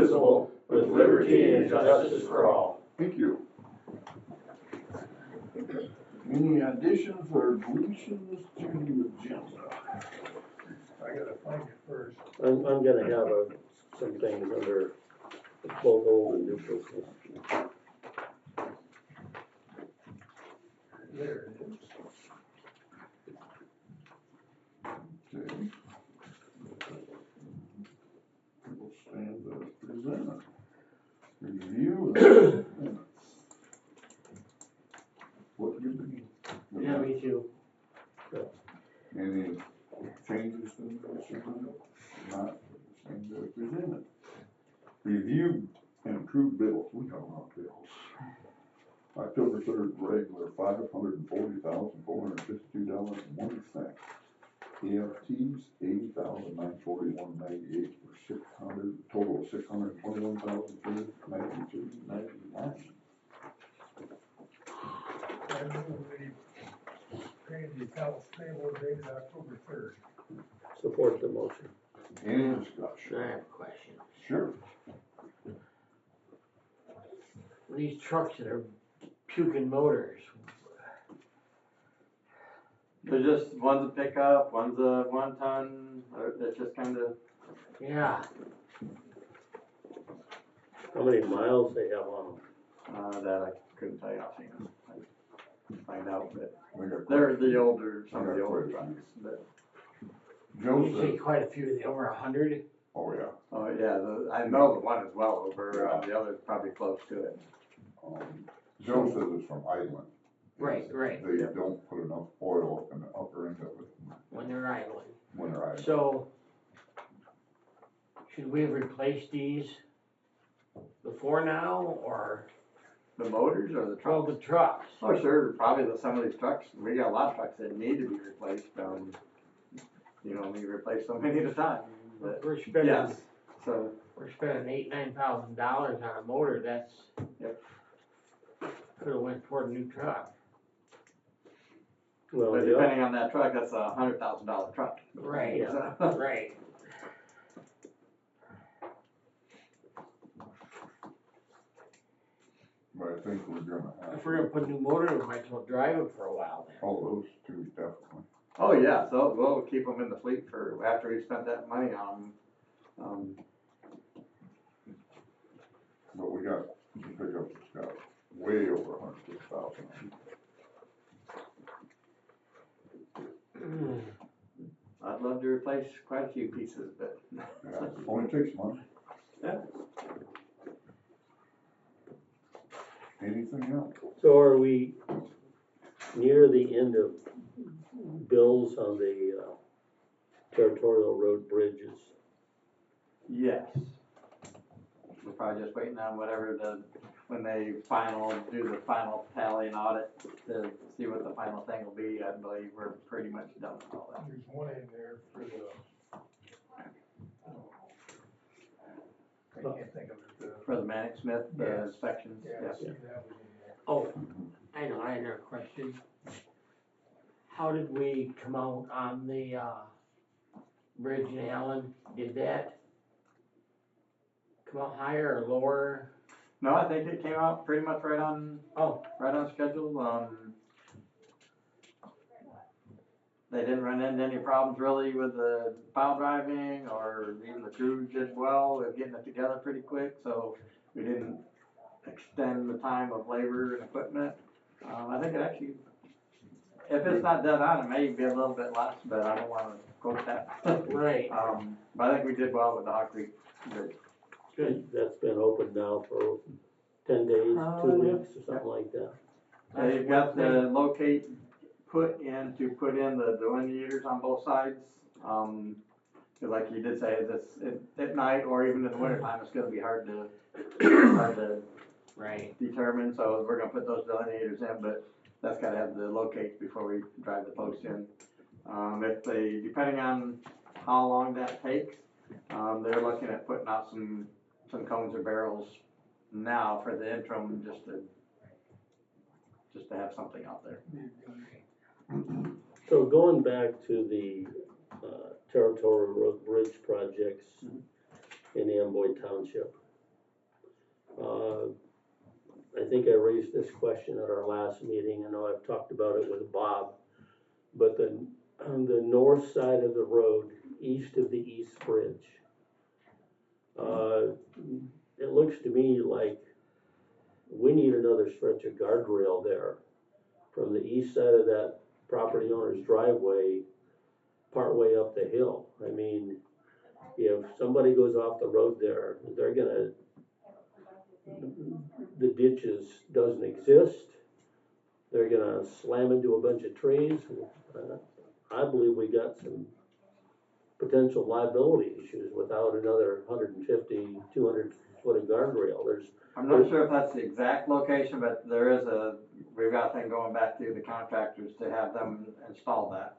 indivisible, with liberty and justice for all. Thank you. Any additions or deletions to the agenda? I gotta find it first. I'm gonna have some things under both old and new business. There it is. Okay. We'll stand as presented. Review the minutes. What you mean? Yeah, me too. Any changes to the agenda? Not, stand as presented. Review and approve bills. We got a lot of bills. October 3rd, regular, $540,452.01. EFTs, $80,941.98 for 600, total of $621,393.99. I move we pay the accounts payable dated October 3rd. Support the motion. Any discussion? I have a question. Sure. These trucks that are puking motors, They're just, one's a pickup, one's a 1 ton, or that's just kind of, yeah, How many miles they have on that I couldn't tell you offhand. I'd find out, but We got they're the older, some of I the got older questions. trucks, but, Joe you says, see quite a few of the over 100. oh yeah. oh yeah, I know the one is well over, the other's probably close to it. Joe says it's from Island. Right. They don't put enough oil in the upper end of it When they're idling. when they're idle. So, should we have replaced these before now, or, The motors or the well, trucks? the trucks? Oh, sure, probably some of these trucks, we got a lot of trucks that need to be replaced, you know, we replace so many at a time. But We're spending, yes, so, we're spending $8,000-9,000 on a motor, that's, Yep. could've went toward a new truck. Well, but yeah, depending on that truck, that's a $100,000 truck. Right, So- right. But I think we're gonna have. If we're gonna put a new motor, we might as well drive it for a while then. Oh, those two definitely. Oh, yeah, so we'll keep them in the fleet for after we spent that money on them. But we got, the pickup's got way over 150,000. I'd love to replace quite a few pieces, but Yeah, only takes money. yeah. Anything else? so are we near the end of bills on the territorial road bridges? Yes. We're probably just waiting on when they do the final tally and audit to see what the final thing will be. I believe we're pretty much done with all that. There's one in there for the, I can't think of it. For the Manic Smith, the Yes. inspections, Yeah, I yes. see that was in there. Oh, I know, I had another question. How did we come out on the, bridge in Allen? Did that come out higher or lower? No, I think it came out pretty much right on schedule. They didn't run into any problems really with the pile driving, or even the crews did well with getting it together pretty quick, so we didn't extend the time of labor and equipment. I think it actually, if it's not dead on, it may be a little bit less, but I don't wanna quote that. Right. But I think we did well with the Hawk Creek bridge. Good, that's been open now for 10 days, 2 Yeah. weeks, or something like that. They've got the locate put in the delineators on both sides. 'Cause like you did say, at night or even in the winter time, it's gonna be hard to Right. determine, so we're gonna put those delineators in, but that's gotta have the locates before we drive the post in. Depending on how long that takes, they're looking at putting out some cones or barrels now for the interim, just to have something out there. So going back to the territorial road bridge projects in Amboy Township, I think I raised this question at our last meeting, I know I've talked about it with Bob, but on the north side of the road, east of the East Bridge, it looks to me like we need another stretch of guardrail there from the east side of that property owner's driveway, partway up the hill. I mean, if somebody goes off the road there, they're gonna, the ditches doesn't exist. They're gonna slam into a bunch of trees. I believe we got some potential liability issues without another 150, 200 foot of guardrail. I'm not sure if that's the exact location, but we've got a thing going back to the contractors to have them install that.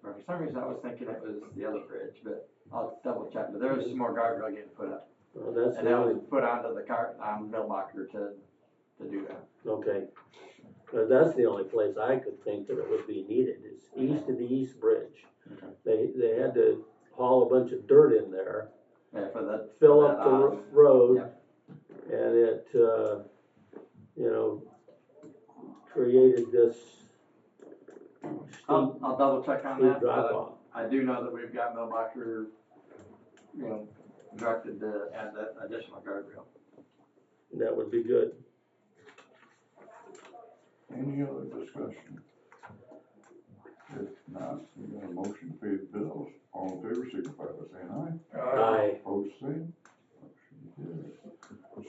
Or for some reason I was thinking it was the other bridge, but I'll double check, but there was some more guardrail getting put up. That's And the that only, was put onto the Millbacher to do that. okay. That's the only place I could think that it would be needed, is east of the East Bridge. Okay. They had to haul a bunch of dirt in there, Yeah, for that. fill for up that, the road, yeah. and it, you know, created this steep, I'll double check on steep that, drop but off. I do know that we've got Millbacher, directed to add that additional guardrail. That would be good. Any other discussion? If not, we got a motion to pay the bills. All in favor, signify by saying aye. Aye. Opposed, same. Motion carries.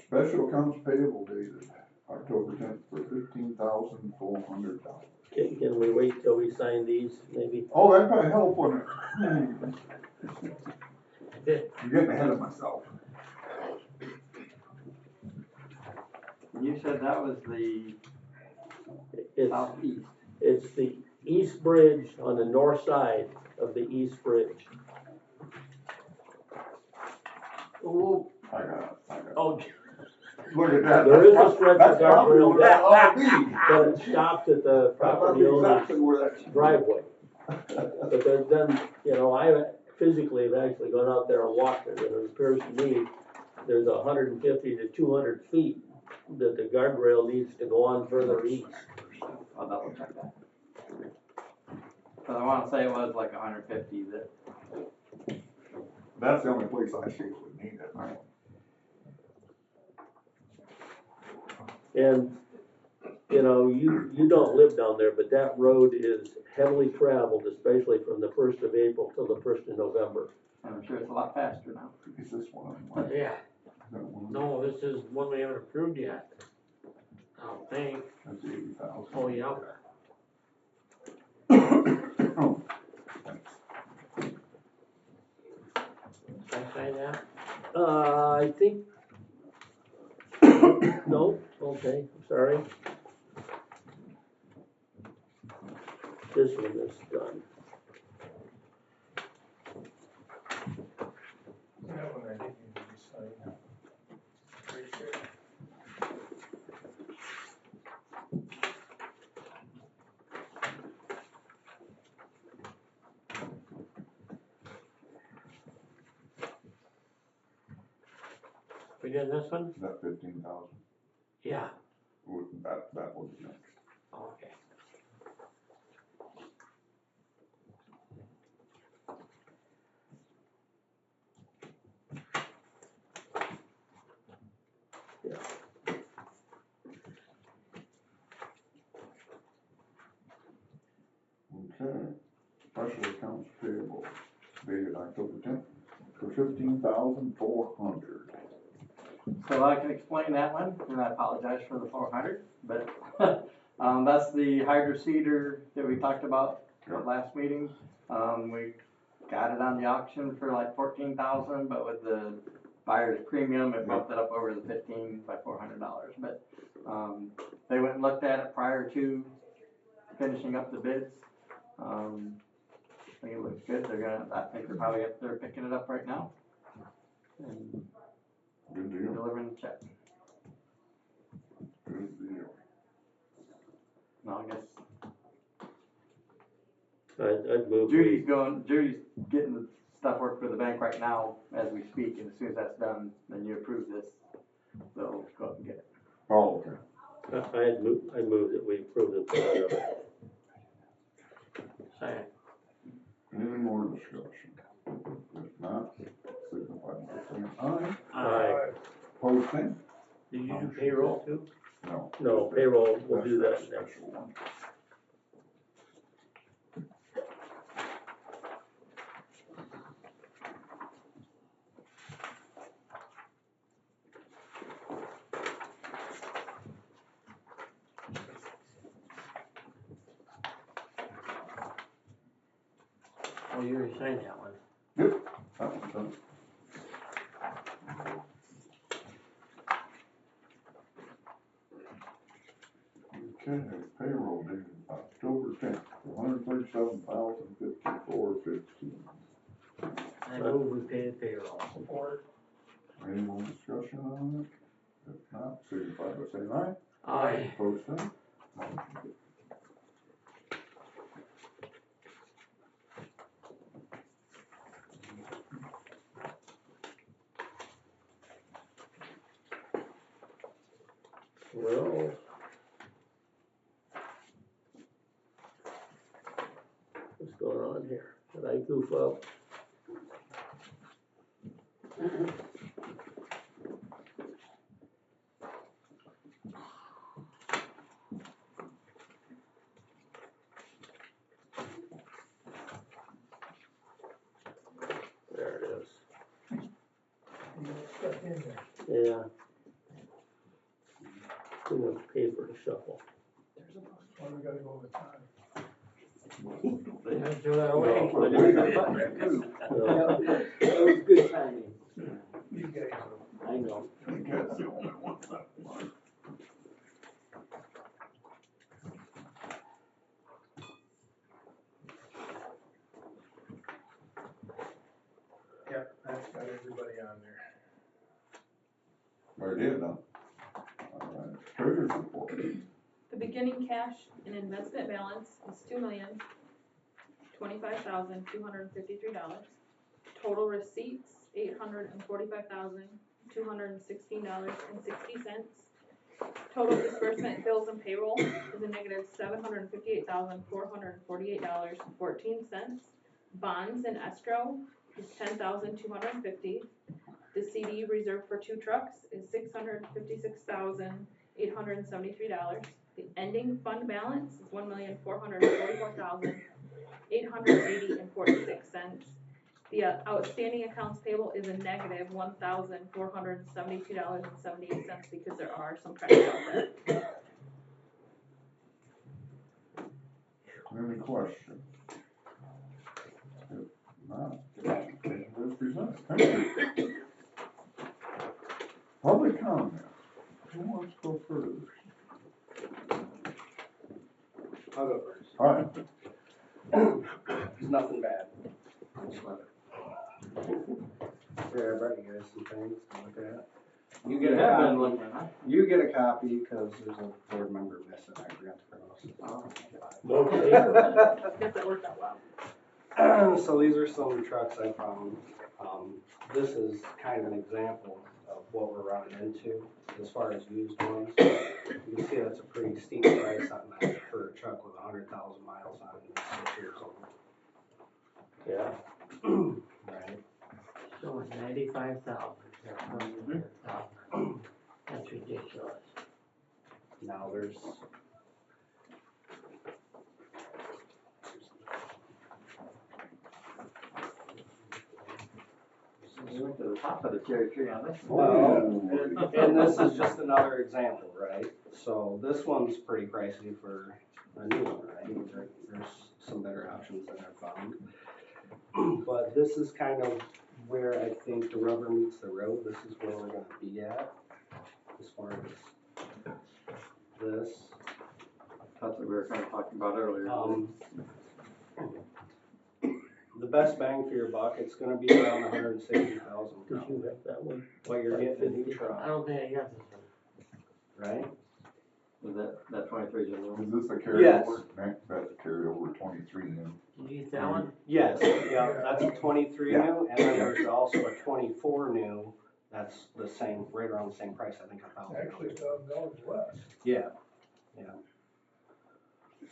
Special accounts payable dated October 10th for $15,400. Can we wait till we sign these, maybe? Oh, that might help, wouldn't it? I'm getting ahead of myself. You said that was the It's, southeast. it's the East Bridge on the north side of the East Bridge. Oh, I got it. Oh, Look at that. There is a That's- stretch of that's probably guardrail. where that ought to be. but it stops at the That's property probably owner's exactly where that should be. driveway. But there's then, I physically have actually gone out there and walked it, and it appears to me there's 150 to 200 feet that the guardrail needs to go on further east. I'll double check that. But I wanna say it was like 150 that, That's the only place I see it would need it. right? And, you don't live down there, but that road is heavily traveled, especially from the 1st of April till the 1st of November. And I'm sure it's a lot faster now. Is this one of them? Yeah, Is that one of them? no, this is one we haven't approved yet. I don't think. That's 80,000. Oh, yeah. Oh, Can I say that? I think, no, okay, I'm sorry. This one is done. That one I didn't need to be signed. Pretty sure. We did this one? Is that 15,000? Yeah, That will be next. okay. Okay, special accounts payable dated October 10th for $15,400. So I can explain that one, and I apologize for the 400, but, that's the hydro seeder that we talked about at last meeting. We got it on the auction for like 14,000, but with the buyer's premium, it bumped it up over the 15 by $400. But, they went and looked at it prior to finishing up the bids. I think it looks good. I think they're picking it up right now and Good deal, delivering the check. good deal. No, I guess I'd move. Judy's getting stuff work for the bank right now as we speak, and as soon as that's done, then you approve this I moved that we approve the payment of it. Second. Any more discussion? If not, signify by saying aye. Aye. Opposed, same? Did you do payroll too? No. No, payroll, we'll That's do that a next. special one. Oh, you already signed that one. Yep, that one's done. Okay, payroll dated October 10th, $137,054.15. I move we pay the payroll. Support. Any more discussion on it? If not, signify by saying aye. Aye. Opposed, same? Motion carries. Well. What's going on here? Did I goof up? There it is. You stuck in there. Yeah. Too much paper to shuffle. Why we gotta go with time? Let's throw that away. No, No. That was good timing. You guys, I know. I think that's the only one that one. yep, that's got everybody on there. I did, huh? All right, treasurer's report. The beginning cash and investment balance is $2,025,253. Total receipts, $845,216.60. Total disbursement bills and payroll is a negative $758,448.14. Bonds and escrow is $10,250. The CD reserved for 2 trucks is $656,873. The ending fund balance is $1,444,880.46. The outstanding accounts payable is a negative $1,472.78 because there are some credits out there. Any questions? If not, we'll present. Thank you. Public comment. Who wants to go first? I'll go first. All right. There's nothing bad. I just love it. Here, I brought you guys some things to look at. You get a have been copy. looking, huh? You get a copy because there's a board member missing. I forgot to pronounce it. No paper. Guess that worked out well. So these are some trucks I found. This is kind of an example of what we're running into as far as used ones. You can see that's a pretty steep price on that for a truck with 100,000 miles on it and 6 years old. Yeah. Right. So it's 95,000. That's ridiculous. Now there's. You went to the top of the cherry tree on this one. Well, and this is just another example, right? So this one's pretty pricey for a new one, right? There's some better options that I've found. But this is kind of where I think the rubber meets the road. This is where we're gonna be at as far as this. That's what we were kind of talking about earlier. The best bang for your buck, it's gonna be around 160,000 Did you have that one? But you're getting a new I truck, don't think I got this one. right? Is that 23 is a little? Is this a carryover? That's a carryover 23 then. Did you get that one? Yes, yeah, that's a 23 Yeah. new, and then there's also a 24 new, that's the same, right around the same price, I think, $1,000. Actually, $1,000 less. Yeah,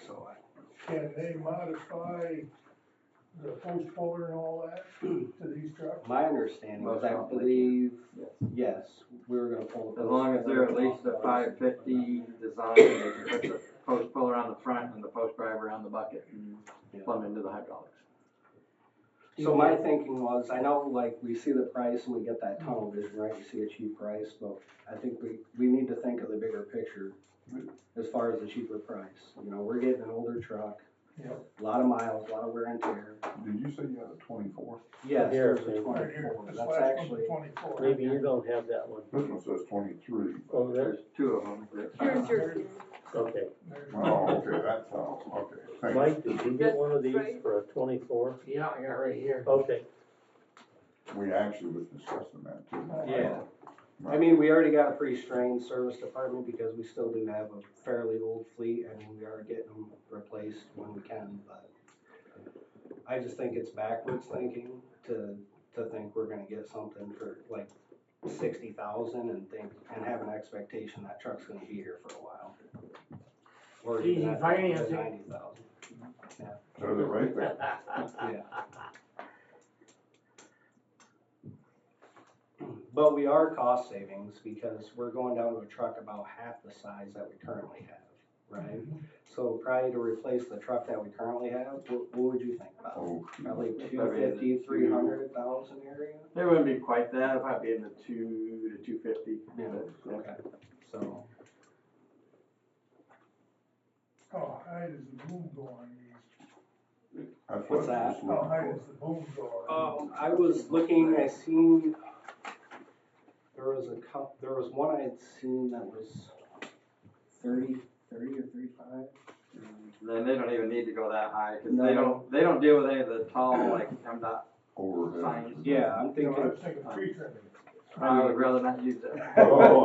So, Can they modify the post puller and all that to these trucks? my understanding was, I believe, yes, we were gonna pull the. As long as they're at least a 550 design, they can put the post puller on the front and the post driver on the bucket and plumb into the hydraulics. So my thinking was, I know like we see the price and we get that tunnel vision, right, we see a cheap price, but I think we need to think of the bigger picture as far as the cheaper price. You know, we're getting an older truck, Yep. a lot of miles, a lot of wear and tear. Did you say you had a 24? Yes, Here, there's a okay. 24, This that's last one's actually, 24. Maybe you don't have that one. This one says 23. Oh, there's, There's two of them. Here's yours. okay. There's- Oh, okay, that's how, okay, thank you. Mike, did you get one of these for a 24? Yeah, I got it right here. Okay, We actually was discussing that too. yeah. I mean, we already got a pretty strained service department because we still do have a fairly old fleet and we are getting them replaced when we can, but I just think it's backwards thinking to think we're gonna get something for like 60,000 and have an expectation that truck's gonna be here for a while. Or even Easy at financing. 90,000. Says it right there. Yeah. But we are cost savings because we're going down to a truck about half the size that we currently have, right? So probably to replace the truck that we currently have, what would you think about? Oh, Probably Probably 250, 300,000 area? It wouldn't be quite that, it'd probably be in the 2 to 250. Yeah, But, okay, so, How high does the boom go on these? that's What's what I was that? just How looking high for. does the boom go on? I was looking, I seen, there was one I had seen that was 30 or 35. Then they don't even need to go that high, cause No. they don't deal with any of the tall, like, MDOT Overhead. signs. Yeah, I'm You know, I thinking, was thinking tree trimming. I would rather not use it. Oh,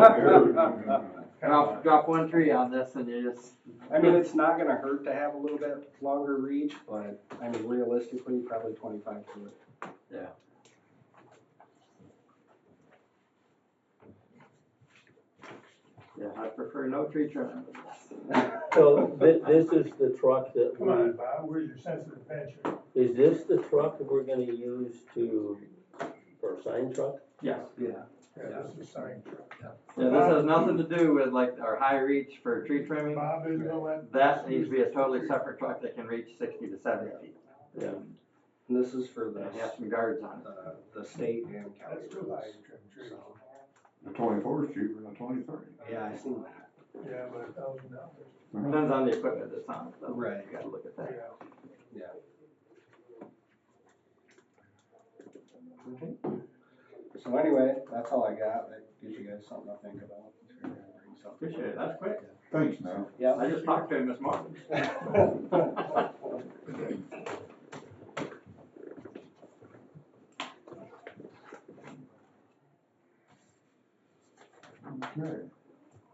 yeah. Drop one tree on this and you just, I mean, it's not gonna hurt to have a little bit longer reach, but I mean, realistically, probably 25 foot. yeah, I prefer no tree trimming. so this is the truck that Come on, Bob, where's your sense of adventure? is this the truck that we're gonna use for a sign truck? Yes. Yeah. Yeah, this is sign truck. Yeah, this has nothing to do with like our high reach for tree trimming. Bob isn't gonna let. That needs to be a totally separate truck that can reach 60 to 70 feet. Yeah. And this is for And it has some guards on it. the state and county That's too high roads. to trim trees. So, The 24 is cheaper than the 23. yeah, I seen that. Yeah, but $1,000. Depends on the equipment that's on it though. Right. You gotta look at that. Yeah. So anyway, that's all I got. That gives you guys something to think about. Appreciate it, that's quick. Thanks, now. Yeah. I just talked to him this morning. Okay.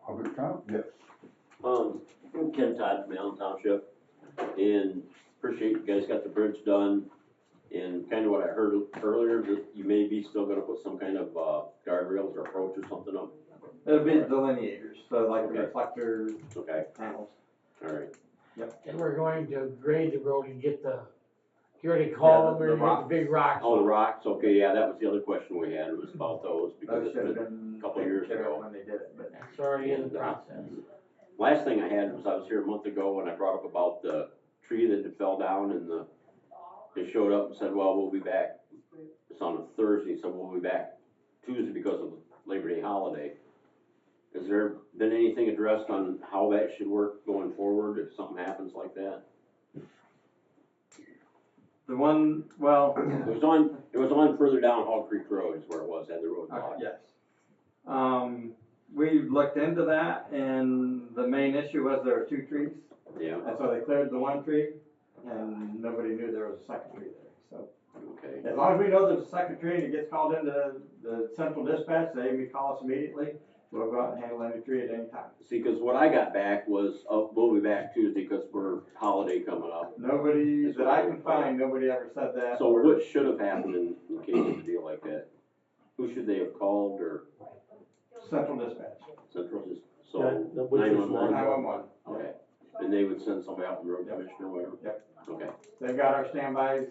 Public comment? Yes. I'm Ken Todd from Allen Township, and appreciate you guys got the bridge done. And kind of what I heard earlier, that you may be still gonna put some kind of, guardrails or approach or something up. It'll be delineators, so like the Okay. reflector Okay, panels. alright. And we're going to grade the road and get you already called them, the or get the big rocks. Oh, the rocks, okay, yeah, that was the other question we had, was about those, because Those it's should have been, been couple taken years care of ago. when they did it, but. That's already in the process. last thing I had was, I was here a month ago and I brought up about the tree that had fell down and they showed up and said, well, we'll be back. It's on a Thursday, so we'll be back Tuesday because of Labor Day holiday. Has there been anything addressed on how that should work going forward if something happens like that? The one, well, It was on further down Hall Creek Road is where it was, had the road blocked. yes. We looked into that and the main issue was there were two trees. Yeah, And so they cleared the one tree and nobody knew there was a second tree there, so. okay. As long as we know there's a second tree and it gets called into the central dispatch, they may call us immediately. We'll go out and handle any tree at any time. See, cause what I got back was, oh, we'll be back Tuesday because we're holiday coming up. Nobody, that I can find, nobody ever said that. So what should have happened in case of a deal like that? Who should they have called or Central dispatch. central, just, Yeah, so which is 911? 911. Okay. And they would send somebody out from the road commissioner or whatever? Yep. Okay, They've got our standbys,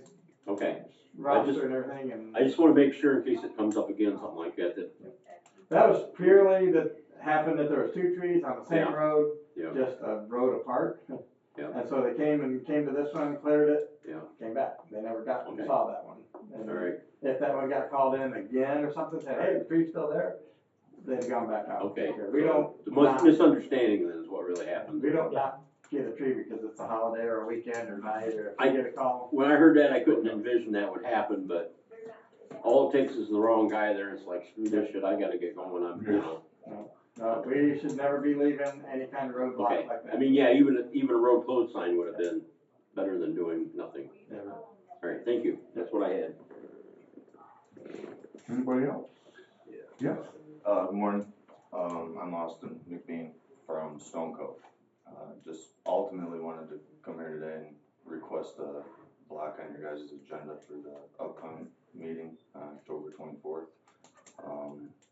okay. roster and everything, and I just wanna make sure in case it comes up again, something like that, that was purely that happened that there was two trees on the same Yeah. road, yeah, just a road apart. Yeah. And so they came to this one, cleared it, yeah, came back, they never got, Okay. saw that one. And alright, if that one got called in again or something, said, hey, the tree's still there, they'd gone back out. okay. We don't, The not- misunderstanding then is what really happened. we don't not get a tree because it's a holiday or a weekend or night, or if I- we get a call. When I heard that, I couldn't envision that would happen, but all it takes is the wrong guy there, and it's like, screw this shit, I gotta get going, No, we should never be leaving any kind of roadblock Okay, like that. I mean, yeah, even a road closed sign would have been better than doing nothing. Never. Alright, thank you, that's what I had. Anybody else? Yes. Good morning, I'm Austin McBean from Stone Cove. Just ultimately wanted to come here today and request a block on your guys' agenda for the upcoming meeting on October 24th,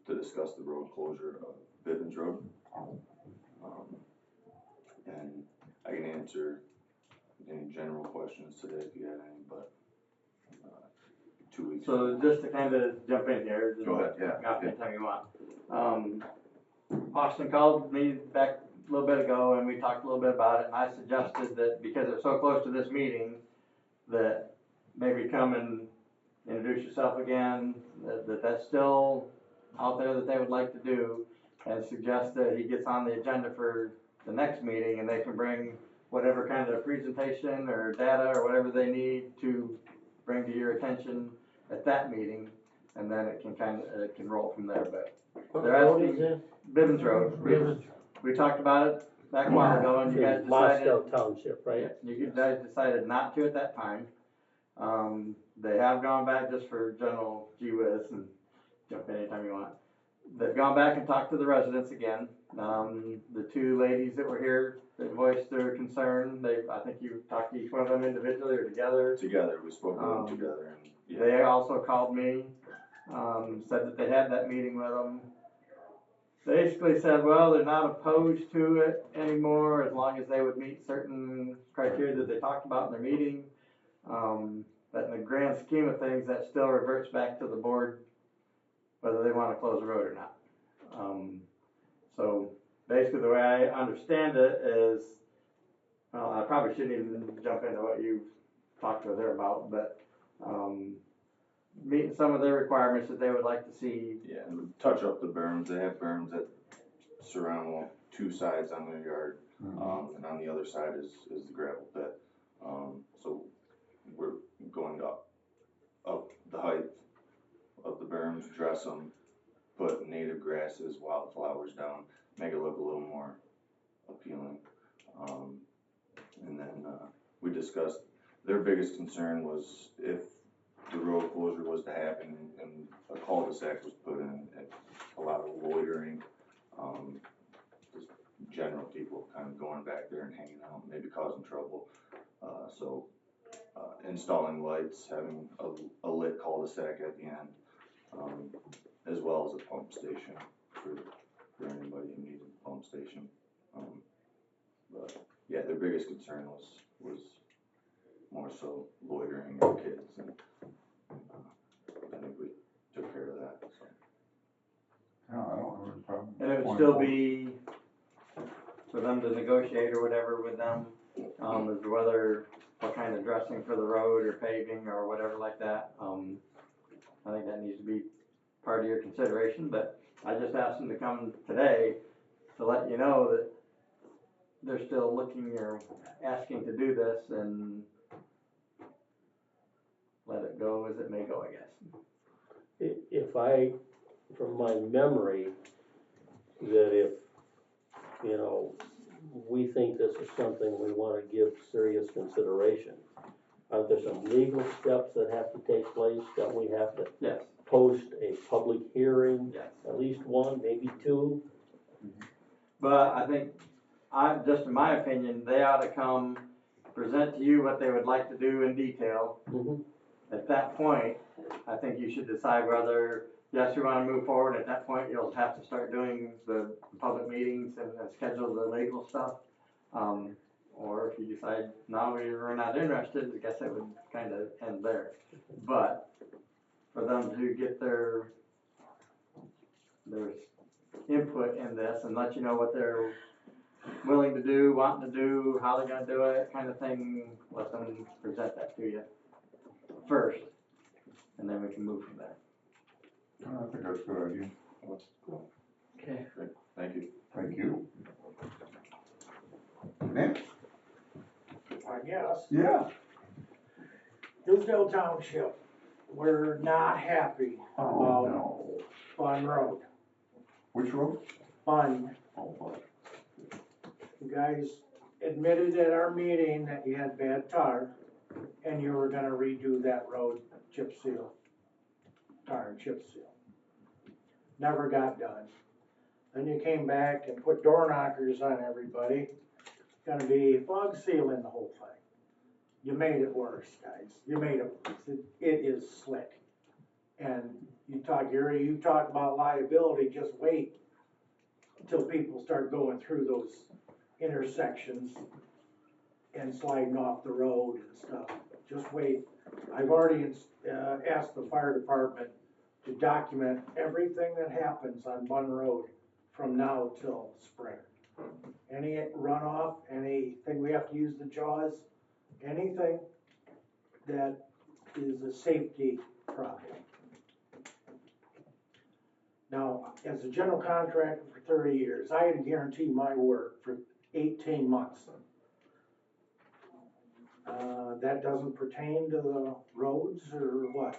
to discuss the road closure of Bivens Road. And I can answer any general questions today if you have any, but 2 weeks. So just to kind of jump in here. Go ahead, yeah. Ask me anytime you want. Austin called me back a little bit ago and we talked a little bit about it, and I suggested that because it's so close to this meeting, that maybe come and introduce yourself again, that's still out there that they would like to do, and suggest that he gets on the agenda for the next meeting and they can bring whatever kind of presentation or data or whatever they need to bring to your attention at that meeting, and then it can roll from there, but What they're road asking- is it? Bivens Road, we talked about it back a while ago, and you guys In decided. Moscow Township, right? You guys decided not to at that time. They have gone back, just for general gee whiz, and jump in anytime you want. They've gone back and talked to the residents again. The two ladies that were here that voiced their concern, I think you talked to each one of them individually or together. Together, we spoke about them together, and yeah. They also called me, said that they had that meeting with them. Basically said, well, they're not opposed to it anymore as long as they would meet certain criteria that they talked about in their meeting. But in the grand scheme of things, that still reverts back to the board whether they wanna close the road or not. So basically the way I understand it is, well, I probably shouldn't even jump into what you talked with her about, but, meeting some of their requirements that they would like to see. Yeah, and touch up the berms, they have berms that surround two sides on their yard, and on the other side is the gravel pit. So we're going up the height of the berms, dress them, put native grasses, wildflowers down, make it look a little more appealing. And then, we discussed, their biggest concern was if the road closure was to happen and a cul-de-sac was put in, and a lot of loitering, just general people kind of going back there and hanging out, maybe causing trouble. So installing lights, having a lit cul-de-sac at the end, as well as a pump station for anybody who needs a pump station. But yeah, their biggest concern was more so loitering and kids, and I think we took care of that, so. No, I don't have any problem. And it would still be for them to negotiate or whatever with them, as to whether, what kind of dressing for the road or paving or whatever like that. I think that needs to be part of your consideration, but I just asked them to come today to let you know that they're still looking or asking to do this, and let it go as it may go, I guess. If I, from my memory, that if, you know, we think this is something we wanna give serious consideration, are there some legal steps that have to take place, that we have to Yes, post a public hearing? yes. At least one, maybe two? But I think, just in my opinion, they ought to come present to you what they would like to do in detail. Mhm. At that point, I think you should decide whether, yes, you wanna move forward. At that point, you'll have to start doing the public meetings and schedule the legal stuff. or if you decide, no, we're not interested, I guess it would kinda end there. But for them to get their input in this and let you know what they're willing to do, wanting to do, how they're gonna do it, kind of thing, let them present that to you first, and then we can move from there. I think that's a good idea. Okay. Thank you. Thank you. Next? I guess. Yeah. Hillsdale Township, we're not happy Oh, about no. Bun Road. Which road? Bun, Oh, but. you guys admitted at our meeting that you had bad tar and you were gonna redo that road chip seal. Tar and chip seal. Never got done. Then you came back and put door knockers on everybody. Gonna be fog sealing the whole thing. You made it worse, guys. You made it worse. It is slick. And Gary, you talk about liability, just wait until people start going through those intersections and sliding off the road and stuff. Just wait. I've already asked the fire department to document everything that happens on Bun Road from now till spring. Any runoff, anything we have to use the jaws, anything that is a safety problem. Now, as a general contractor for 30 years, I had to guarantee my work for 18 months. That doesn't pertain to the roads or what?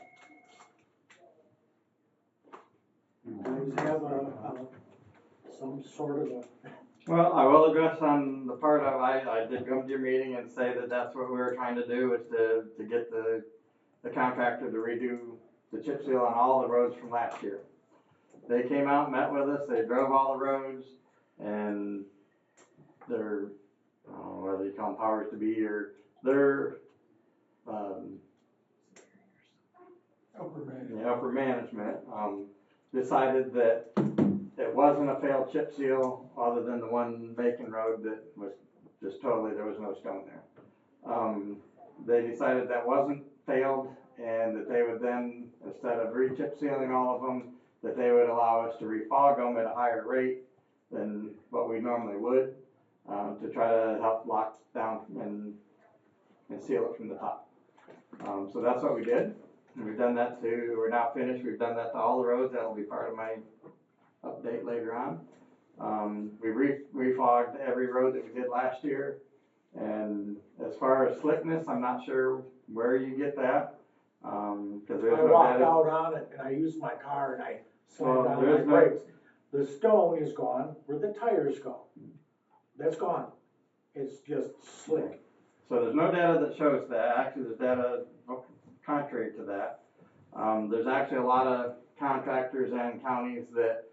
You guys have some sort of a, Well, I will address on the part of, I did come to your meeting and say that that's what we were trying to do, is to get the contractor to redo the chip seal on all the roads from last year. They came out, met with us, they drove all the roads, and their, what do they call them, powers to be, or their, upper management, decided that it wasn't a failed chip seal, other than the one Bacon Road that was just totally, there was no stone there. They decided that wasn't failed, and that they would then, instead of re-chip sealing all of them, that they would allow us to refog them at a higher rate than what we normally would, to try to help lock down and seal it from the top. So that's what we did. We've done that we're now finished, we've done that to all the roads, that will be part of my update later on. We refogged every road that we did last year, and as far as slickness, I'm not sure where you get that, cause there's I no walked data. out on it and I used my car and I slammed Well, down my there's no- brakes. The stone is gone, where the tires go. That's gone. It's just slick. So there's no data that shows that, actually there's data contrary to that. There's actually a lot of contractors and counties that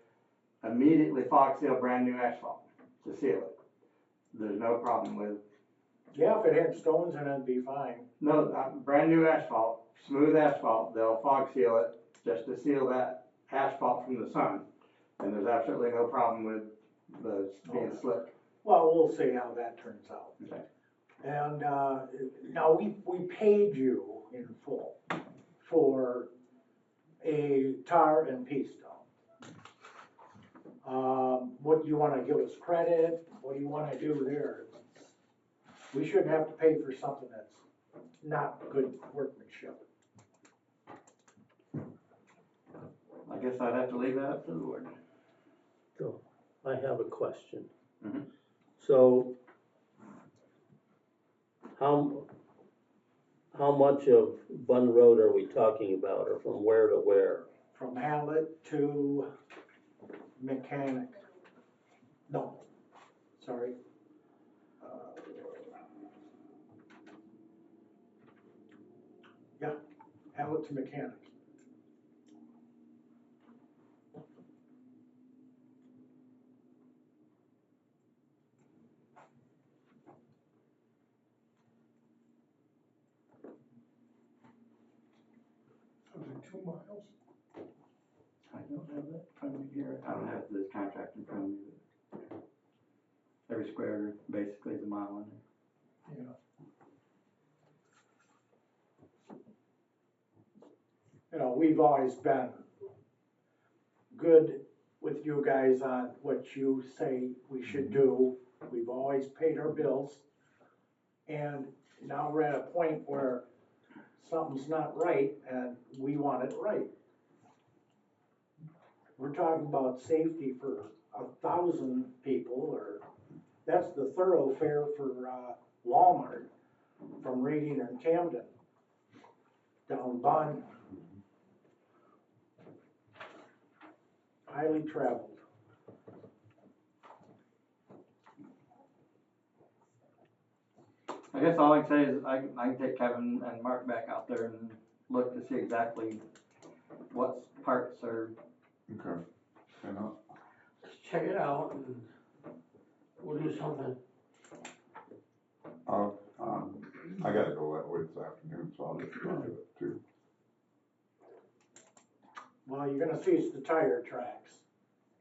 immediately fog seal brand new asphalt to seal it. There's no problem with, Yeah, if it had stones in it, it'd be fine. no, brand new asphalt, smooth asphalt, they'll fog seal it just to seal that asphalt from the sun. And there's absolutely no problem with the being slick. Well, we'll see how that turns out. Okay. And, now we paid you in full for a tar and pea stone. What do you wanna give us credit? What do you wanna do there? We shouldn't have to pay for something that's not good workmanship. I guess I'd have to leave that up to the board. So, I have a question. Mhm. So, how much of Bun Road are we talking about, or from where to where? From Hallett to Mechanic. No, sorry. Yeah, Hallett to Mechanic. Was it 2 miles? I don't have that in front of me here. I don't have this contract in front of me. Every square basically is a mile in we've always been good with you guys on what you say we should do. We've always paid our bills. And now we're at a point where something's not right and we want it right. We're talking about safety for 1,000 people, or that's the thoroughfare for Walmart from Reading and Camden down Bond. Highly traveled. I guess all I can say is I can take Kevin and Mark back out there and look to see exactly what parts are. Okay. And Let's check it out and we'll do something. I gotta go that way this afternoon, so I'll just drive it too. Well, you're gonna see it's the tire tracks,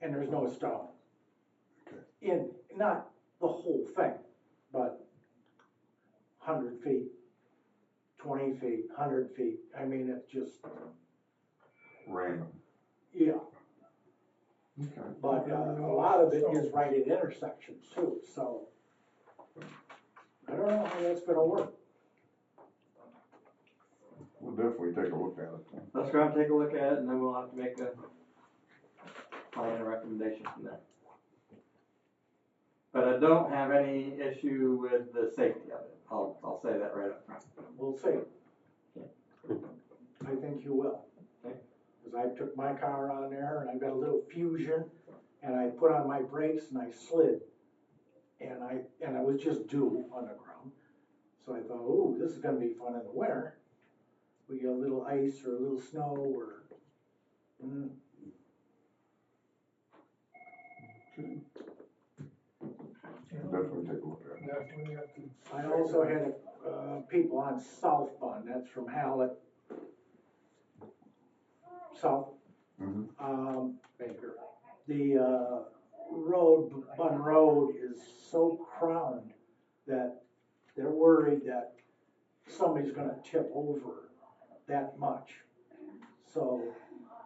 and there's no stone. Okay. In, not the whole thing, but 100 feet, 20 feet, 100 feet, I mean, it's just, Random. yeah. Okay. But a lot of it is right at intersections too, so I don't know how that's gonna work. We'll definitely take a look at it then. Let's go and take a look at it and then we'll have to make a plan and recommendation from there. But I don't have any issue with the safety of it. I'll say that right up front. We'll see. I think you will. Okay. Cause I took my car on there and I got a little Fusion and I put on my brakes and I slid. And I was just dew on the ground. So I thought, ooh, this is gonna be fun in the winter. We get a little ice or a little snow or, Definitely take a look at it. I also had people on South Bund, that's from Hallett. South. Mhm. Baker. The road, Bund Road is so crowned that they're worried that somebody's gonna tip over that much. So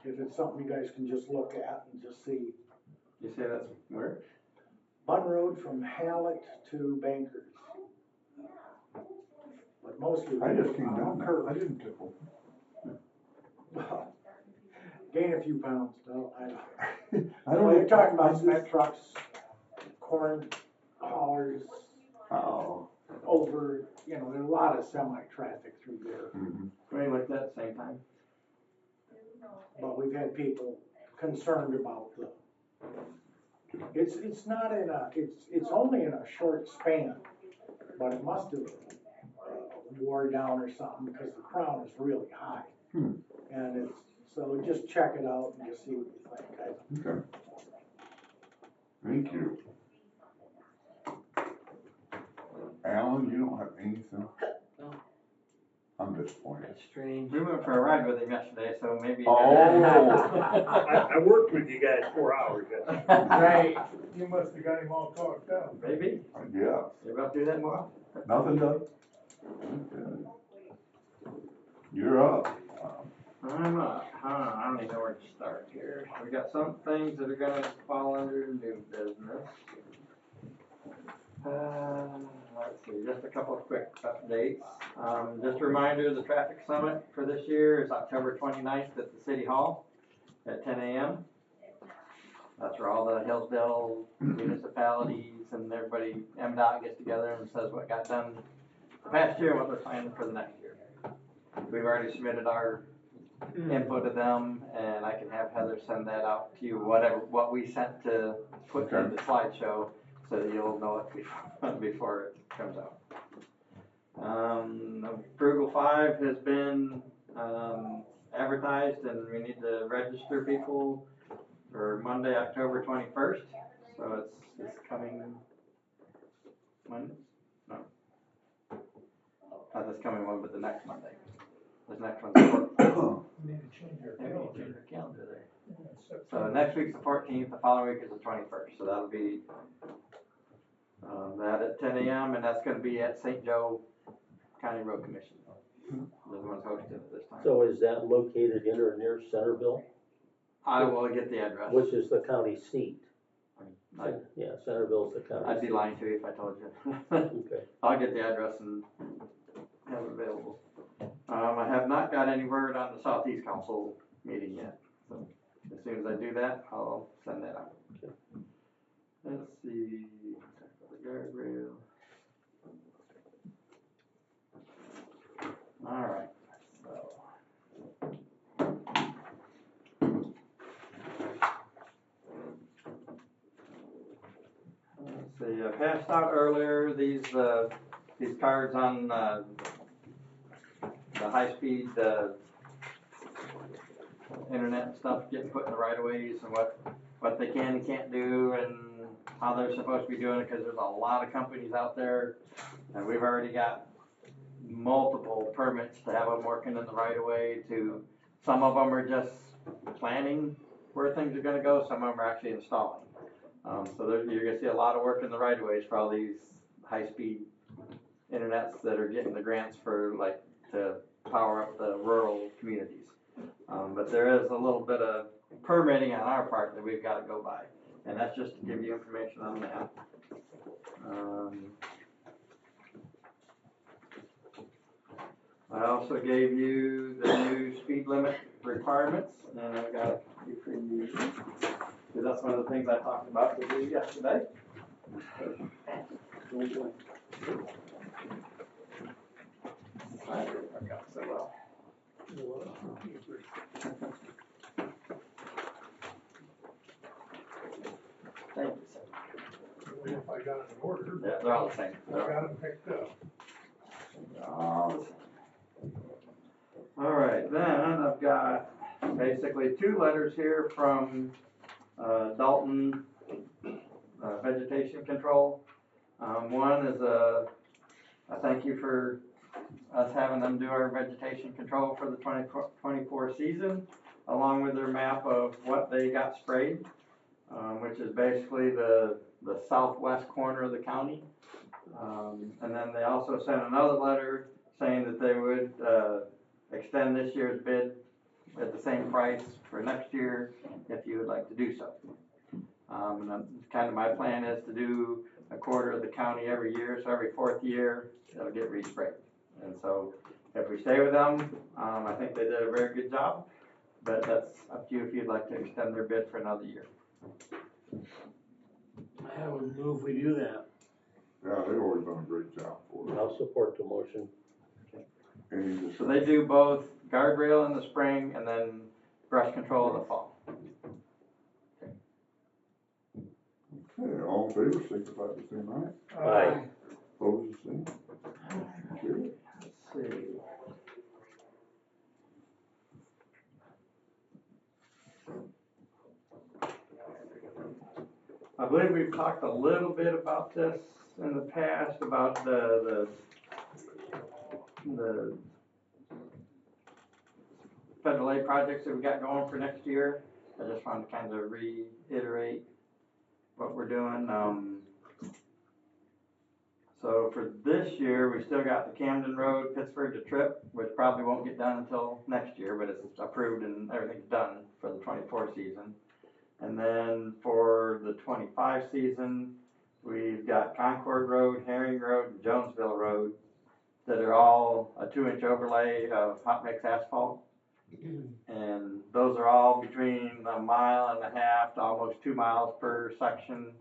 if it's something you guys can just look at and just see. You say that's where? Bun Road from Hallett to Bankers. But mostly. I just came down there, curve. I didn't tip over. Well, gain a few pounds, no, I don't. I don't. You're talking I about just- cement trucks, corn haulers, Oh. over, there's a lot of semi-traffic through there. Mhm. Going like that at the same time. But we've had people concerned about it's not in it's only in a short span, but it must have wore down or something because the crown is really high. And so just check it out and just see what you think. Okay. Thank you. Alan, you don't have anything? No. I'm disappointed. That's strange. We went for a ride with him yesterday, so maybe. Oh. I worked with you guys 4 hours yesterday. Right. You must have got him all talked out. Maybe. Yeah, You're about to do that more? nothing done? Okay. You're up. I'm up. I don't even know where to start here. We got some things that are gonna fall under new business. Let's see, just a couple of quick updates. Just a reminder, the traffic summit for this year is October 29th at the City Hall at 10 a.m. That's where all the Hillsdale municipalities and everybody, MDOT gets together and says what got done the past year and what they're planning for the next year. We've already submitted our input to them, and I can have Heather send that out to you, what we sent to put in the slideshow, so that you'll know it before it comes out. Frugal 5 has been advertised, and we need to register people for Monday, October 21st. So it's coming Monday? No. Not this coming one, but the next Monday. This next one's the 14th. You need to change your Yeah, we calendar. need to change our calendar there. Yeah, So next week's the 14th, the following week is the 21st, so that'll be that at 10 a.m. and that's gonna be at St. Joe County Road Commission. they're the ones hosting it this time. So is that located in or near Centerville, I will get the address. which is the county seat? I- Yeah, Centerville's the county. I'd be seat. lying to you if I told you. Okay. I'll get the address and have it available. I have not got any word on the Southeast Council meeting yet, so as soon as I do that, I'll send that out. Okay. Let's see, the guardrail. Alright, so. Let's see, I passed out earlier these cards on, the high-speed, internet and stuff getting put in the right of ways and what they can and can't do and how they're supposed to be doing it, cause there's a lot of companies out there and we've already got multiple permits to have them working in the right of way to, some of them are just planning where things are gonna go, some of them are actually installing. So you're gonna see a lot of work in the right of ways for all these high-speed internets that are getting the grants for like to power up the rural communities. But there is a little bit of permitting on our part that we've gotta go by, and that's just to give you information on that. I also gave you the new speed limit requirements, and I got a few for you, because that's one of the things I talked about with you yesterday. I didn't work out so well. Thank you, sir. If I got it in order, Yeah, they're all the same. I got it picked up. They're all the same. All right, then I've got basically two letters here from Dalton Vegetation Control. One is a thank you for us having them do our vegetation control for the 2024 season, along with their map of what they got sprayed, which is basically the southwest corner of the county. And then they also sent another letter saying that they would extend this year's bid at the same price for next year if you would like to do so. And kind of my plan is to do a quarter of the county every year, so every fourth year it'll get resprayed. And so if we stay with them, I think they did a very good job, but that's up to you if you'd like to extend their bid for another year. I would move we do that. Yeah, they've always done a great job for us. I'll support the motion. Any So discussion? they do both guardrail in the spring and then brush control in the fall. Okay, all in favor, signify by saying aye. Aye. Opposed, the same. Okay. Let's see. I believe we've talked a little bit about this in the past, about the federal aid projects that we got going for next year. I just wanted to kind of reiterate what we're doing. So for this year, we still got the Camden Road, Pittsburgh to Tripp, which probably won't get done until next year, but it's approved and everything's done for the 24 season. And then for the 25 season, we've got Concord Road, Herring Road, and Jonesville Road that are all a 2-inch overlay of hot mix asphalt. And those are all between 1.5 miles to almost 2 miles per section.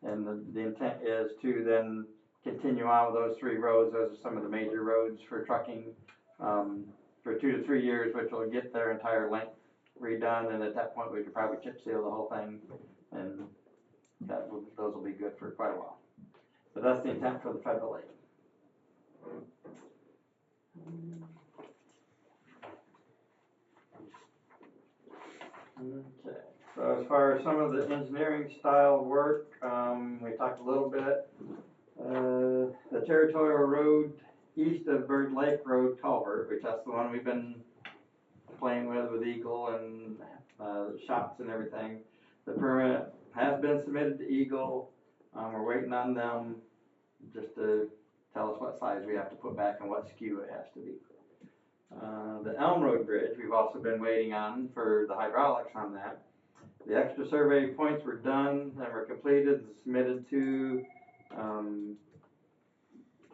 And the intent is to then continue on with those 3 roads. Those are some of the major roads for trucking for 2 to 3 years, which will get their entire length redone. And at that point, we could probably chip seal the whole thing, and those will be good for quite a while. But that's the intent for the federal aid. Okay, so as far as some of the engineering style work, we talked a little bit. The Territorial Road east of Bird Lake Road culvert, which that's the one we've been playing with Eagle and shots and everything. The permit has been submitted to Eagle. We're waiting on them just to tell us what size we have to put back and what SKU it has to be. The Elm Road Bridge, we've also been waiting on for the hydraulics on that. The extra survey points were done and were completed and submitted to,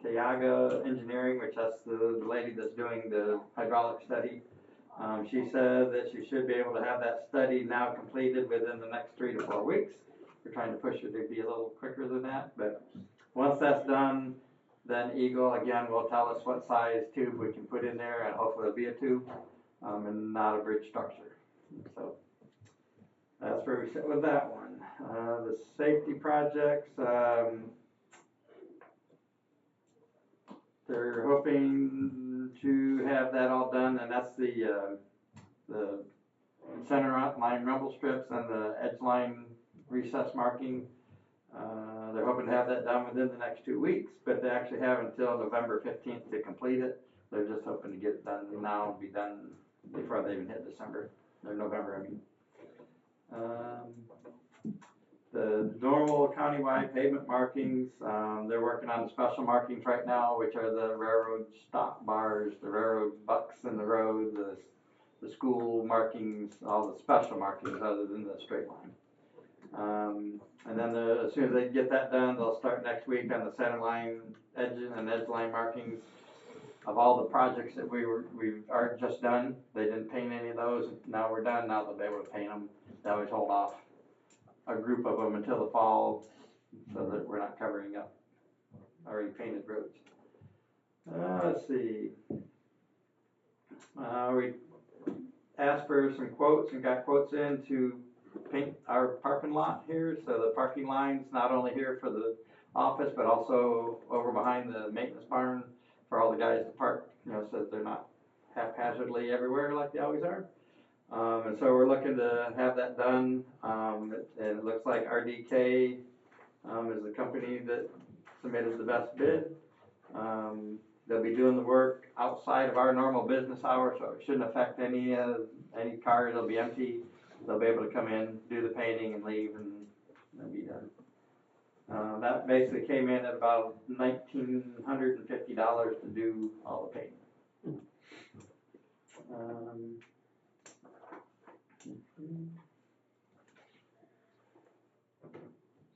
Kayaga Engineering, which that's the lady that's doing the hydraulic study. She said that she should be able to have that study now completed within the next 3 to 4 weeks. We're trying to push it to be a little quicker than that, but once that's done, then Eagle again will tell us what size tube we can put in there, and hopefully it'll be a tube, and not a bridge structure. So that's where we sit with that one. The safety projects, they're hoping to have that all done, and that's the center line rumble strips and the edge line recess marking. They're hoping to have that done within the next 2 weeks, but they actually have until November 15th to complete it. They're just hoping to get it done now and be done before they even hit December, or November, I mean. The normal countywide pavement markings, they're working on the special markings right now, which are the railroad stop bars, the railroad bucks in the road, the school markings, all the special markings other than the straight line. And then as soon as they get that done, they'll start next week on the center line edge and edge line markings of all the projects that we've already just done. They didn't paint any of those. Now we're done. Now they'll be able to paint them. They always hold off a group of them until the fall so that we're not covering up already painted roads. Let's see. We asked for some quotes and got quotes in to paint our parking lot here. So the parking lines, not only here for the office, but also over behind the maintenance barn for all the guys to park, so that they're not haphazardly everywhere like they always are. And so we're looking to have that done, and it looks like RDK is the company that submitted the best bid. They'll be doing the work outside of our normal business hours, so it shouldn't affect any cars. They'll be empty. They'll be able to come in, do the painting, and leave, and they'll be done. That basically came in at about $1,950 to do all the painting.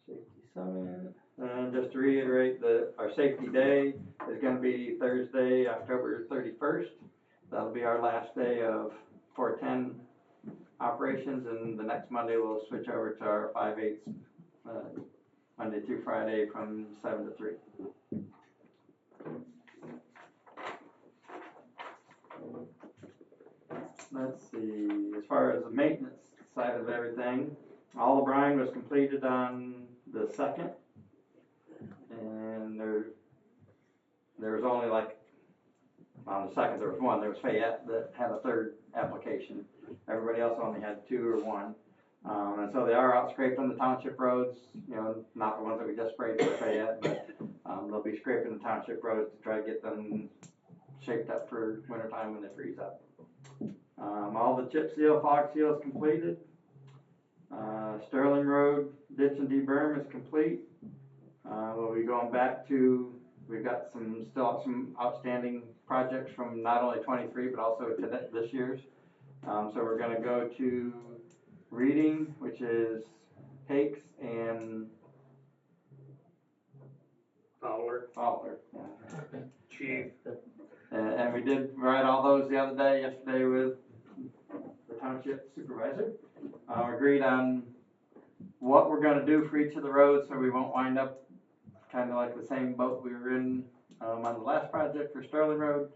Safety Summit. And just to reiterate, our safety day is going to be Thursday, October 31st. That'll be our last day of 410 operations, and the next Monday we'll switch over to our 5/8 Monday through Friday from 7 to 3. Let's see, as far as the maintenance side of everything, all the brine was completed on the 2nd, and there was only on the 2nd there was one. There was Fayette that had a 3rd application. Everybody else only had 2 or 1. And so they are out scraping the township roads, not the ones that we just sprayed for Fayette, but they'll be scraping the township roads to try to get them shaped up for wintertime when they freeze up. All the chip seal, fog seal is completed. Sterling Road ditch and deberm is complete. We'll be going back to, we've got still some outstanding projects from not only 23 but also to this year's. So we're going to go to Reading, which is Hakes and Fowler, yeah. Chief, And we did write all those yesterday with the township supervisor. Agreed on what we're going to do for each of the roads so we won't wind up kind of like the same boat we were in on the last project for Sterling Road.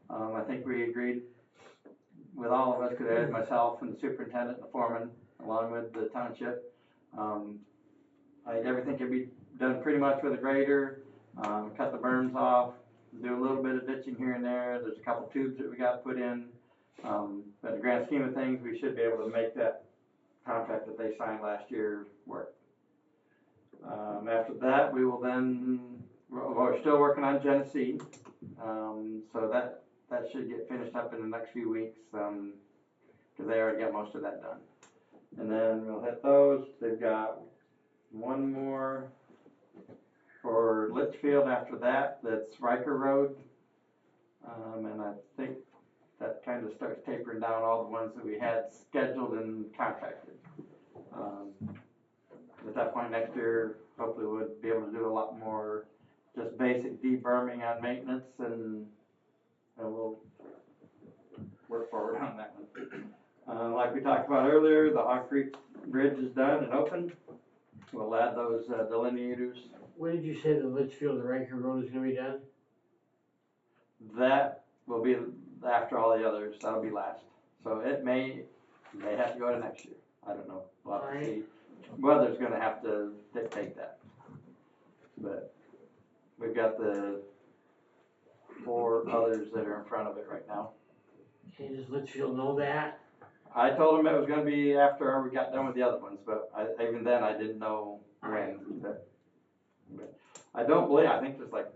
I think we agreed with all of us, because I had myself and the superintendent and the foreman along with the township. Everything can be done pretty much with a grader, cut the berms off, do a little bit of ditching here and there. There's a couple tubes that we got to put in. But in the grand scheme of things, we should be able to make that contract that they signed last year work. After that, we will we're still working on Genesee. So that should get finished up in the next few weeks, because they already got most of that done. And then we'll hit those. They've got one more for Litchfield after that. That's Riker Road. And I think that kind of starts tapering down all the ones that we had scheduled and contracted. At that point next year, hopefully we'll be able to do a lot more just basic deberming on maintenance, and we'll work forward on that one. Like we talked about earlier, the Hog Creek Bridge is done and open. We'll add those delineators. When did you say the Litchfield to Rankin Road is gonna be done? That will be after all the others, that'll be last. So it may have to go to next year, I don't know, we'll have to see. Weather's gonna have to dictate that. But we've got the 4 others that are in front of it right now. Okay, does Litchfield know that? I told him it was gonna be after we got done with the other ones, but even then I didn't know when. But I don't believe, I think there's like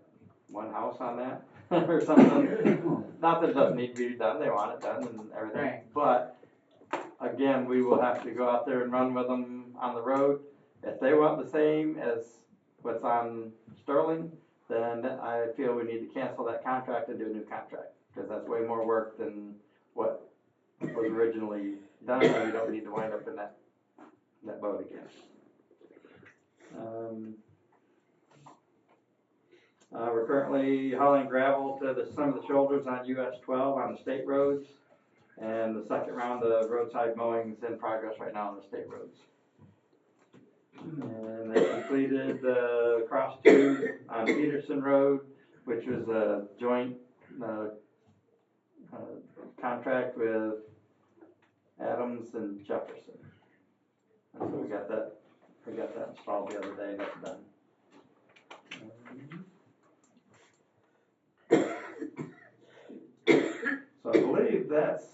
1 house on that or something. Not that it doesn't need to be done, they want it done and everything. Right. But again, we will have to go out there and run with them on the road. If they want the same as what's on Sterling, then I feel we need to cancel that contract and do a new contract, because that's way more work than what was originally done, and we don't need to wind up in that boat again. We're currently hauling gravel to some of the shoulders on US 12 on the state roads, and the second round of roadside mowing is in progress right now on the state roads. And they completed the cross tube on Peterson Road, which was a joint contract with Adams and Jefferson. And so we got that installed the other day, and that's done. So I believe that's,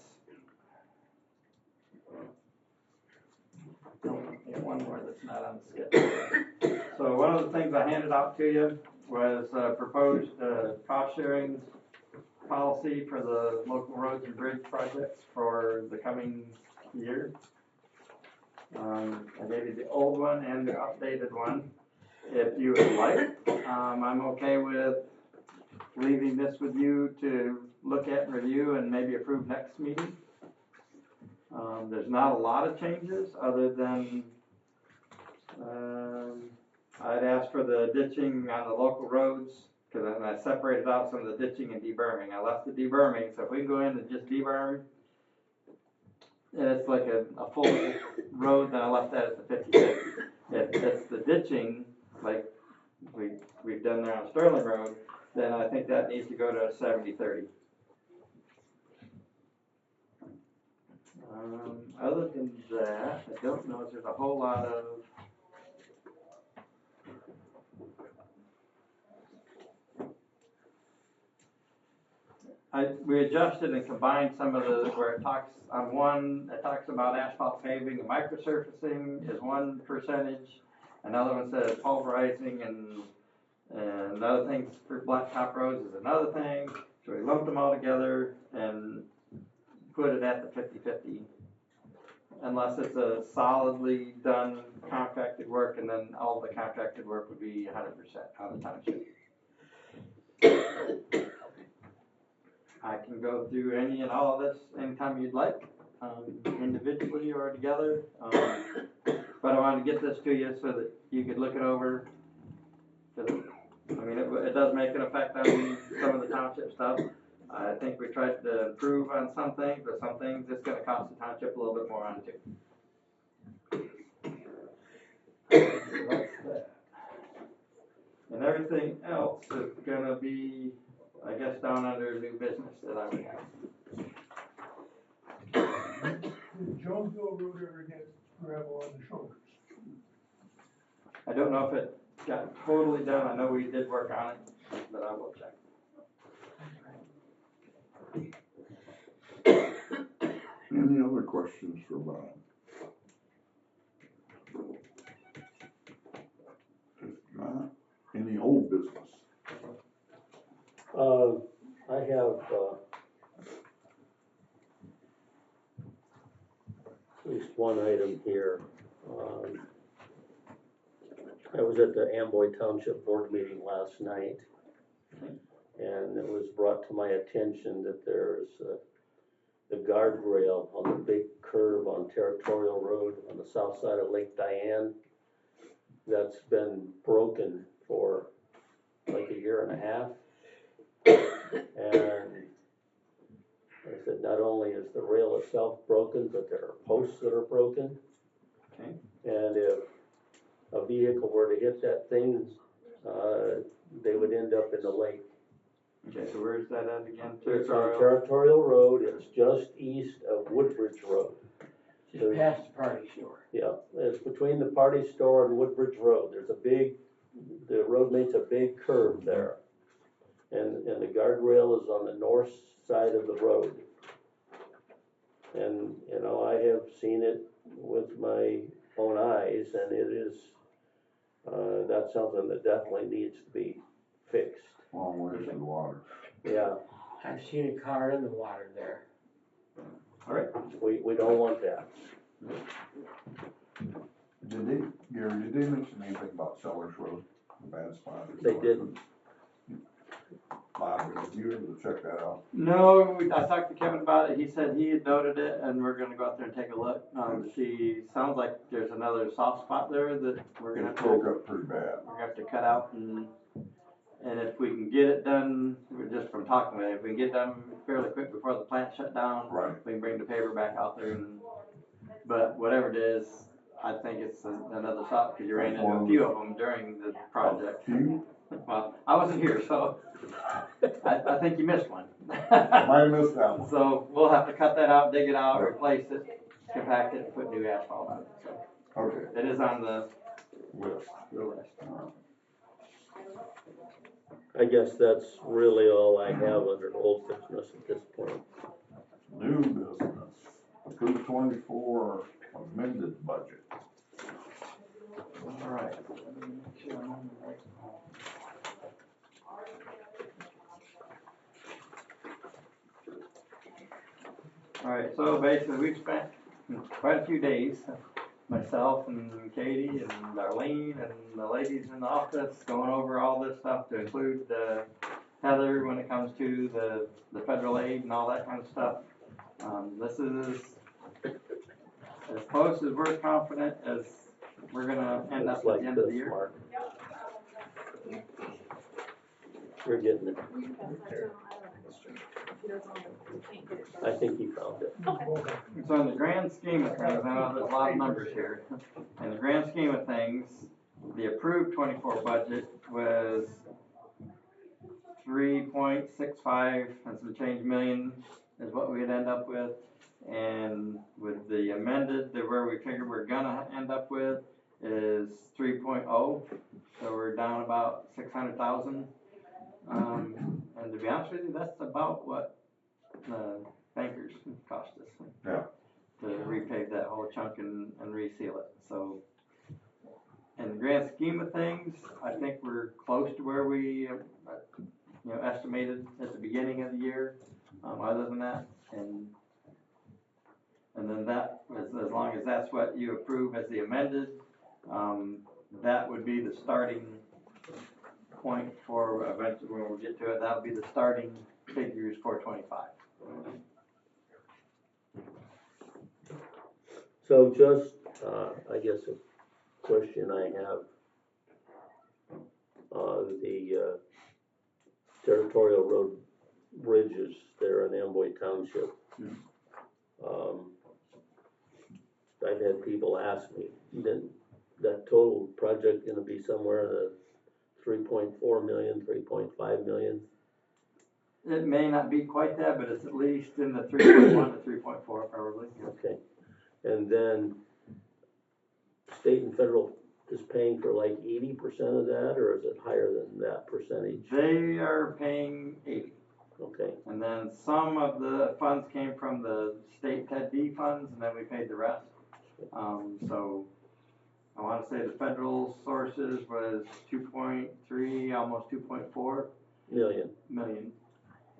one more that's not on the schedule. So one of the things I handed out to you was proposed cost sharing policy for the local roads and bridge projects for the coming year. I gave you the old one and the updated one. If you would like, I'm okay with leaving this with you to look at and review and maybe approve next meeting. There's not a lot of changes other than I'd asked for the ditching on the local roads, because then I separated out some of the ditching and deberming. I left the deberming, so if we can go in and just deberm, and it's like a full road, then I left that at the 50/50. If it's the ditching, like we've done there on Sterling Road, then I think that needs to go to a 70/30. Other than that, I don't know if there's a whole lot of we adjusted and combined some of the, where it talks on one, it talks about asphalt paving and microsurfacing is one percentage. Another one says pulverizing and other things for blacktop roads is another thing. So we lumped them all together and put it at the 50/50. Unless it's a solidly done contracted work, and then all the contracted work would be 100% on the township. I can go through any and all of this anytime you'd like, individually or together. But I wanted to get this to you so that you could look it over. I mean, it does make an effect on some of the township stuff. I think we tried to improve on some things, but some things it's going to cost the township a little bit more on too. So that's that. And everything else is going to be, I guess, down under new business that I would have. Did Jonesville Road ever get gravel on the shoulders? I don't know if it got totally done. I know we did work on it, but I will check. Any other questions for Bob? If not, any old business? I have, at least one item here. I was at the Amboy Township Board meeting last night, and it was brought to my attention that there's the guardrail on the big curve on Territorial Road on the south side of Lake Diane. That's been broken for like a year and a half. And like I said, not only is the rail itself broken, but there are posts that are broken. Okay. And if a vehicle were to hit that thing, they would end up in the lake. Okay, so where's that at again? It's on Territorial? Territorial Road, it's just east of Woodbridge Road. Just past the party store. Yeah, it's between the party store and Woodbridge Road, the road makes a big curve there. And the guardrail is on the north side of the road. And, you know, I have seen it with my own eyes, and it is, that's something that definitely needs to be fixed. Long ways to the water. Yeah, I've seen a car in the water there. we don't want that. Gary, did they mention anything about Sellers Road, the bad spot? They didn't. Bob, did you able to check that out? No, I talked to Kevin about it, he said he had noted it, and we're gonna go out there and take a look, to see, sounds like there's another soft spot there that we're gonna have It to, broke up pretty bad. we're gonna have to cut out, and if we can get it done, just from talking with him, if we can get it done fairly quick before the plant shut down, Right. we can bring the paver back out there but whatever it is, I think it's another stop, because you ran into a few of them during the project. Few? Well, I wasn't here, so I think you missed one. I might have missed that one. So we'll have to cut that out, dig it out, replace it, compact it, and put new asphalt on it, so Okay, it is on the list. list. I guess that's really all I have under old business at this point. New business, approved 24 amended budget. All right. All right, so basically we've spent quite a few days, myself and Katie and Darlene and the ladies in the office going over all this stuff to include Heather when it comes to the federal aid and all that kind of stuff. This is as close as we're confident as we're gonna end up at the end of the year. Mark. We're getting it. I think he found it. So in the grand scheme of things, I know there's a lot of numbers here. In the grand scheme of things, the approved 24 budget was 3.65 and some change million is what we'd end up with. And with the amended, where we figure we're gonna end up with is 3.0. So we're down about 600,000. And to be honest with you, that's about what the bankers cost us. Yeah. To repave that whole chunk and reseal it. So in the grand scheme of things, I think we're close to where we estimated at the beginning of the year. Other than that, and then that, as long as that's what you approve as the amended, that would be the starting point for eventually when we get to it. That would be the starting figures for 25. So just, I guess a question I have, the Territorial Road bridges there in Amboy Township. I've had people ask me, then that total project gonna be somewhere in the 3.4 million, 3.5 million? It may not be quite that, but it's at least in the 3.1 to 3.4 probably. Okay, and then state and federal is paying for like 80% of that, or is it higher than that percentage? They are paying 80. Okay, And then some of the funds came from the state TED D funds, and then we paid the rest. So I want to say the federal sources was 2.3, almost 2.4 million.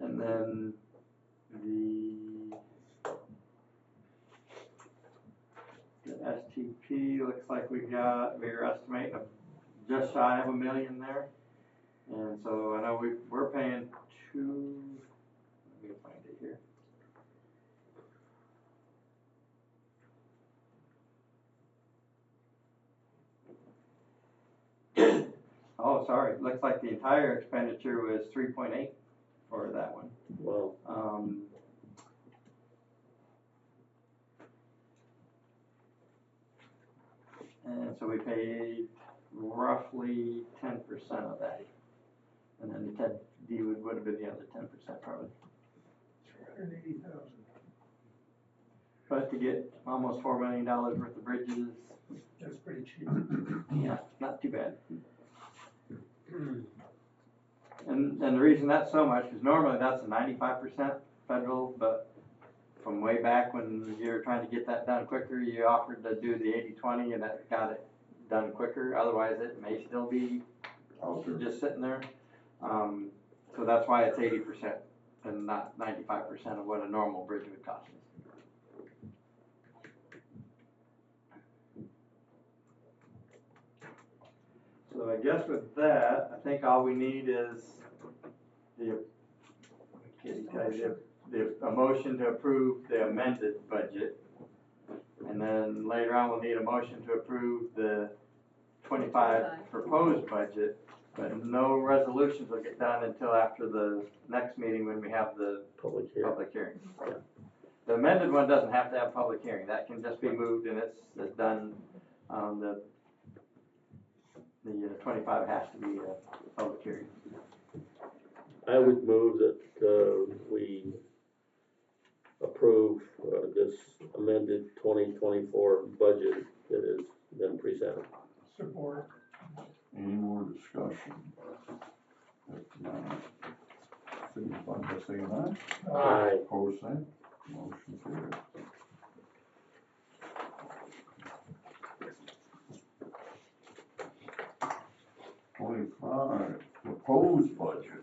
And then the STP looks like we were estimating just shy of $1 million there. And so I know we're paying let me find it here. oh, sorry, looks like the entire expenditure was 3.8 for that one. Well, And so we paid roughly 10% of that. And then the Ted D would have been the other 10% probably. 380,000. But to get almost $4 million worth of bridges, That's pretty cheap. yeah, not too bad. And the reason that's so much is normally that's a 95% federal, but from way back when you're trying to get that done quicker, you offered to do the 80/20 and that got it done quicker. Otherwise, it may still be Out there. just sitting there. So that's why it's 80% and not 95% of what a normal bridge would cost us. So I guess with that, I think all we need is a motion to approve the amended budget. And then later on, we'll need a motion to approve the 25 proposed budget, but no resolutions will get done until after the next meeting when we have the public hearing. public hearing. The amended one doesn't have to have public hearing, that can just be moved and it's done. The 25 has to be a public hearing. I would move that, we approve, this amended 2024 budget that has been presented. Support. Any more discussion? If not, signify by saying aye. Aye. Opposed, same. Motion carried. '25 proposed budget.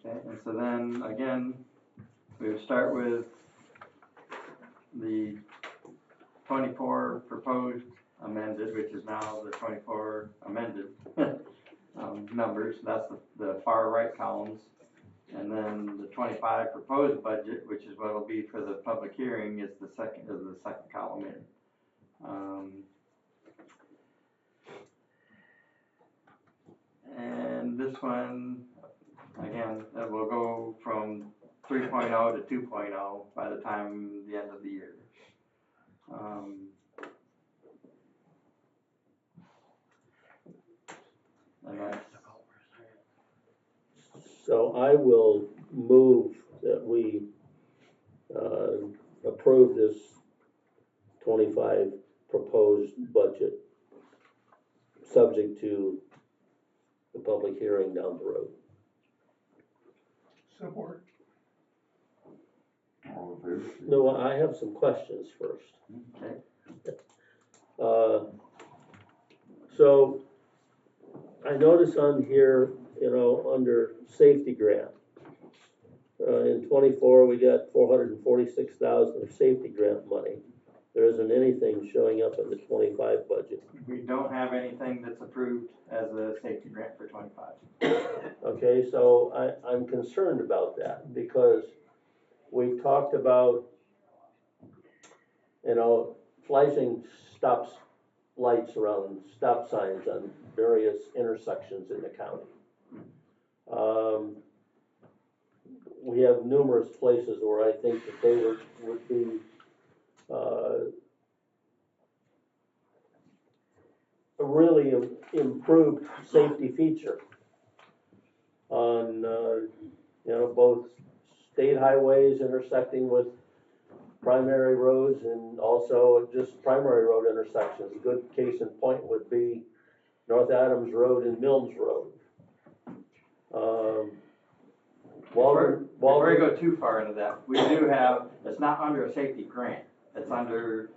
Okay, and so then again, we would start with the 24 proposed amended, which is now the 24 amended numbers. That's the far right columns. And then the 25 proposed budget, which is what will be for the public hearing, is the second column in. And this one, again, will go from 3.0 to 2.0 by the time the end of the year. And that's, So I will move that we approve this 25 proposed budget, subject to the public hearing down the road. Support. All in favor? No, I have some questions first. okay. So I notice on here, under safety grant, in 24, we got 446,000 of safety grant money. There isn't anything showing up in the 25 budget. We don't have anything that's approved as a safety grant for 25. Okay, so I'm concerned about that because we've talked about, flashing lights around stop signs on various intersections in the county. We have numerous places where I think that they would be a really improved safety feature on, both state highways intersecting with primary roads and also just primary road intersections. A good case in point would be North Adams Road and Mills Road. Before we go too far into that, we do have, it's not under a safety grant, it's under